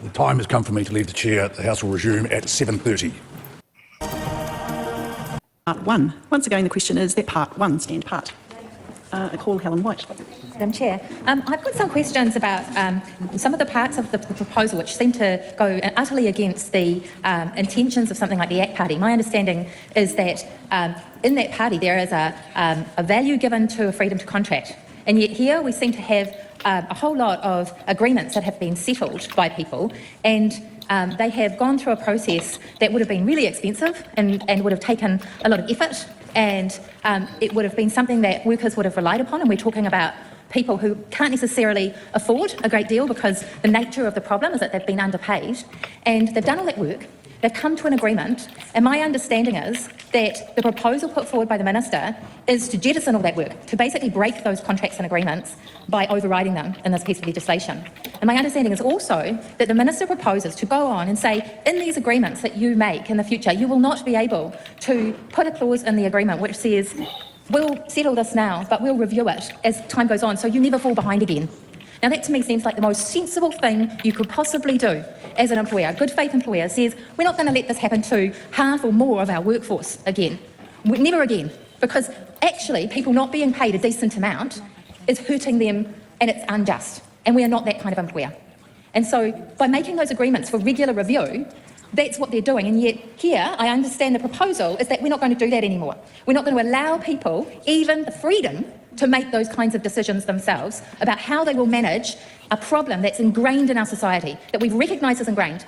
The time has come for me to leave the chair. The House will resume at 7:30. Part 1. Once again, the question is that Part 1 stand part. I call Helen White. Madam Chair, I've got some questions about some of the parts of the proposal which seem to go utterly against the intentions of something like the ACT Party. My understanding is that in that party there is a value given to a freedom to contract, and yet here we seem to have a whole lot of agreements that have been settled by people, and they have gone through a process that would have been really expensive and would have taken a lot of effort, and it would have been something that workers would have relied upon, and we're talking about people who can't necessarily afford a great deal because the nature of the problem is that they've been underpaid, and they've done all that work. They've come to an agreement, and my understanding is that the proposal put forward by the Minister is to jettison all that work, to basically break those contracts and agreements by overriding them in this piece of legislation. And my understanding is also that the Minister proposes to go on and say, in these agreements that you make in the future, you will not be able to put a clause in the agreement which says, we'll settle this now, but we'll review it as time goes on, so you never fall behind again. Now that to me seems like the most sensible thing you could possibly do as an employer. A good faith employer says, we're not going to let this happen to half or more of our workforce again. Never again. Because actually people not being paid a decent amount is hurting them and it's unjust. And we are not that kind of employer. And so by making those agreements for regular review, that's what they're doing. And yet here, I understand the proposal is that we're not going to do that anymore. We're not going to allow people even the freedom to make those kinds of decisions themselves about how they will manage a problem that's ingrained in our society, that we've recognised as ingrained.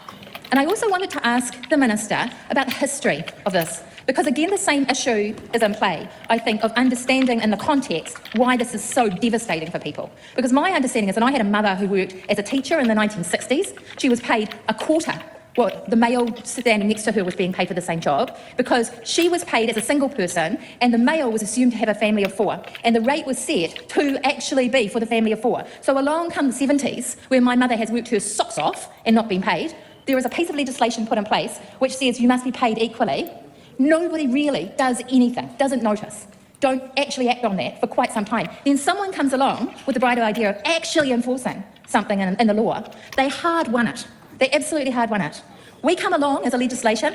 And I also wanted to ask the Minister about the history of this, because again the same issue is in play, I think, of understanding in the context why this is so devastating for people. Because my understanding is, and I had a mother who worked as a teacher in the 1960s, she was paid a quarter what the male standing next to her was being paid for the same job, because she was paid as a single person and the male was assumed to have a family of 4, and the rate was set to actually be for the family of 4. So along come the 70s, where my mother has worked her socks off and not been paid. There is a piece of legislation put in place which says you must be paid equally. Nobody really does anything, doesn't notice, don't actually act on that for quite some time. Then someone comes along with the bright idea of actually enforcing something in the law. They hard won it. They absolutely hard won it. We come along as a legislature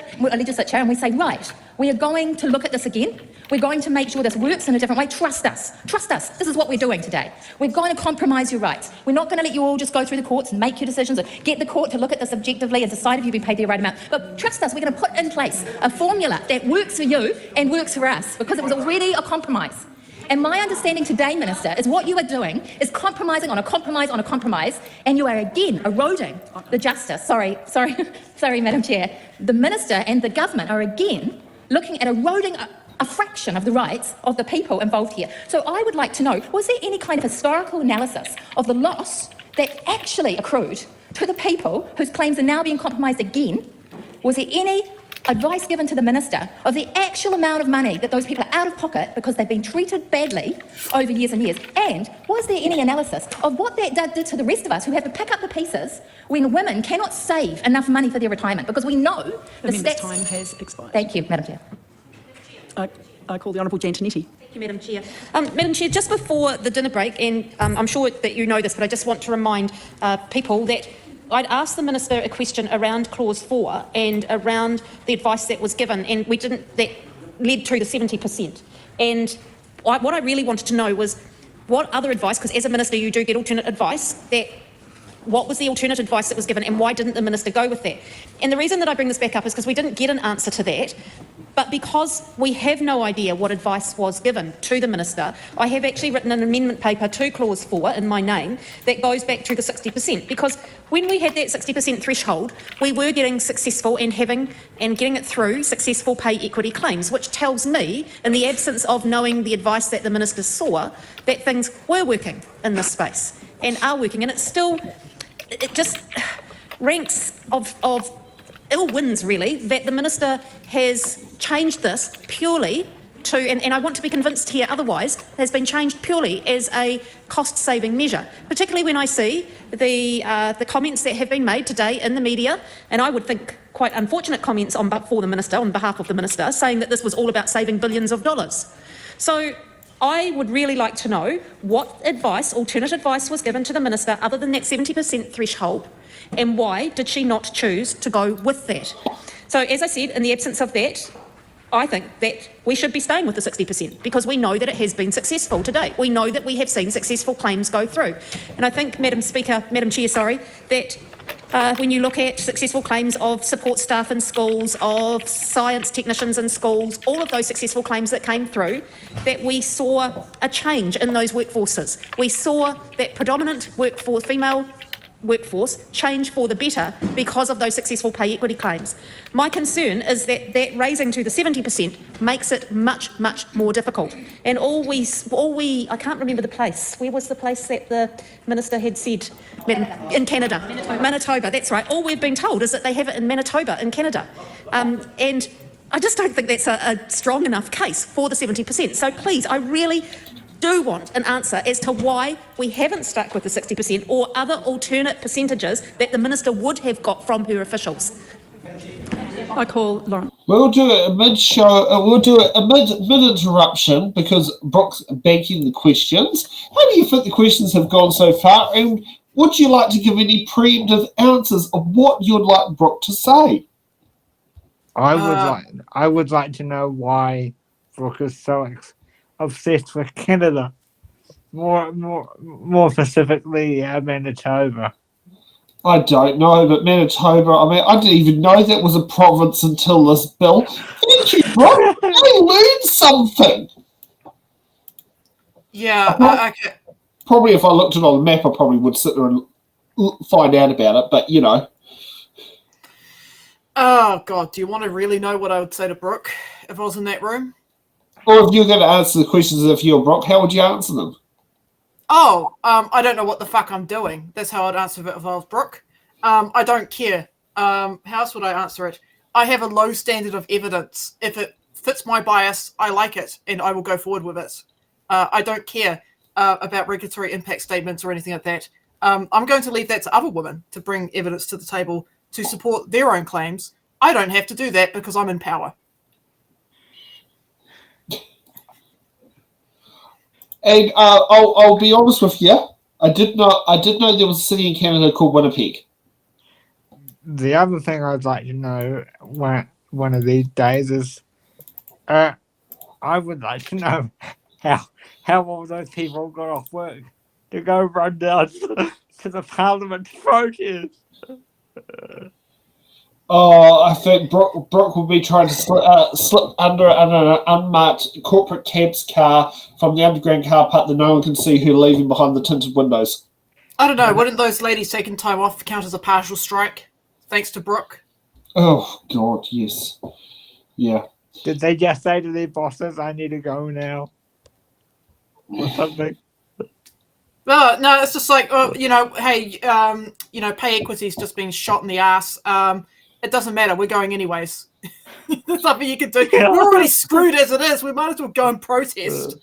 and we say, right, we are going to look at this again. We're going to make sure this works in a different way. Trust us. Trust us. This is what we're doing today. We're going to compromise your rights. We're not going to let you all just go through the courts and make your decisions or get the court to look at this objectively and decide if you've been paid the right amount. But trust us, we're going to put in place a formula that works for you and works for us, because it was already a compromise. And my understanding today, Minister, is what you are doing is compromising on a compromise on a compromise, and you are again eroding the justice. Sorry, Madam Chair. The Minister and the government are again looking at eroding a fraction of the rights of the people involved here. So I would like to know, was there any kind of historical analysis of the loss that actually accrued to the people whose claims are now being compromised again? Was there any advice given to the Minister of the actual amount of money that those people are out of pocket because they've been treated badly over years and years? And was there any analysis of what that did to the rest of us who have to pick up the pieces when women cannot save enough money for their retirement? Because we know the member's time has expired. Thank you, Madam Chair. I call the Honourable Tinetti. Thank you, Madam Chair. Madam Chair, just before the dinner break, and I'm sure that you know this, but I just want to remind people that I'd asked the Minister a question around Clause 4 and around the advice that was given, and that led to the 70%. And what I really wanted to know was what other advice, because as a Minister you do get alternate advice, what was the alternate advice that was given and why didn't the Minister go with that? And the reason that I bring this back up is because we didn't get an answer to that, but because we have no idea what advice was given to the Minister, I have actually written an amendment paper to Clause 4 in my name that goes back to the 60%, because when we had that 60% threshold, we were getting successful and getting it through successful pay equity claims, which tells me, in the absence of knowing the advice that the Minister saw, that things were working in this space and are working, and it just ranks of ill wins, really, that the Minister has changed this purely to, and I want to be convinced here otherwise, has been changed purely as a cost-saving measure, particularly when I see the comments that have been made today in the media, and I would think quite unfortunate comments on behalf of the Minister, saying that this was all about saving billions of dollars. So I would really like to know what advice, alternate advice, was given to the minister other than that 70% threshold, and why did she not choose to go with that? So, as I said, in the absence of that, I think that we should be staying with the 60% because we know that it has been successful to date. We know that we have seen successful claims go through. And I think, Madam Chair, that when you look at successful claims of support staff in schools, of science technicians in schools, all of those successful claims that came through, that we saw a change in those workforces. We saw that predominant workforce, female workforce, change for the better because of those successful pay equity claims. My concern is that raising to the 70% makes it much, much more difficult. And I can't remember the place. Where was the place that the minister had said? In Canada. Manitoba, that's right. All we've been told is that they have it in Manitoba, in Canada. And I just don't think that's a strong enough case for the 70%. So please, I really do want an answer as to why we haven't stuck with the 60% or other alternate percentages that the minister would have got from her officials. I call Lawrence. We'll do it mid-show. We'll do it mid-interruption because Brooke's banking the questions. How do you think the questions have gone so far? And would you like to give any preemptive answers of what you'd like Brooke to say? I would like to know why Brooke is so obsessed with Canada, more specifically Manitoba. I don't know, but Manitoba, I mean, I didn't even know that was a province until this bill. Thank you, bro. I learned something. Yeah, okay. Probably if I looked at it on the map, I probably would sit there and find out about it, but you know. Oh, God, do you want to really know what I would say to Brooke if I was in that room? Or if you're going to answer the questions if you're Brooke, how would you answer them? Oh, I don't know what the fuck I'm doing. That's how I'd answer it if I was Brooke. I don't care. How else would I answer it? I have a low standard of evidence. If it fits my bias, I like it, and I will go forward with it. I don't care about regulatory impact statements or anything like that. I'm going to leave that to other women to bring evidence to the table to support their own claims. I don't have to do that because I'm in power. And I'll be honest with you. I did know there was a city in Canada called Winnipeg. The other thing I'd like to know one of these days is, I would like to know how all those people got off work to go run down to the Parliament to protest. Oh, I think Brooke will be trying to slip under an unmarked corporate cab's car from the underground car park that no one can see her leaving behind the tinted windows. I don't know. Wouldn't those ladies taking time off count as a partial strike? Thanks to Brooke. Oh, God, yes. Yeah. Did they just say to their bosses, I need to go now? Or something? No, it's just like, hey, pay equity's just being shot in the ass. It doesn't matter. We're going anyways. There's nothing you can do. We're already screwed as it is. We might as well go and protest.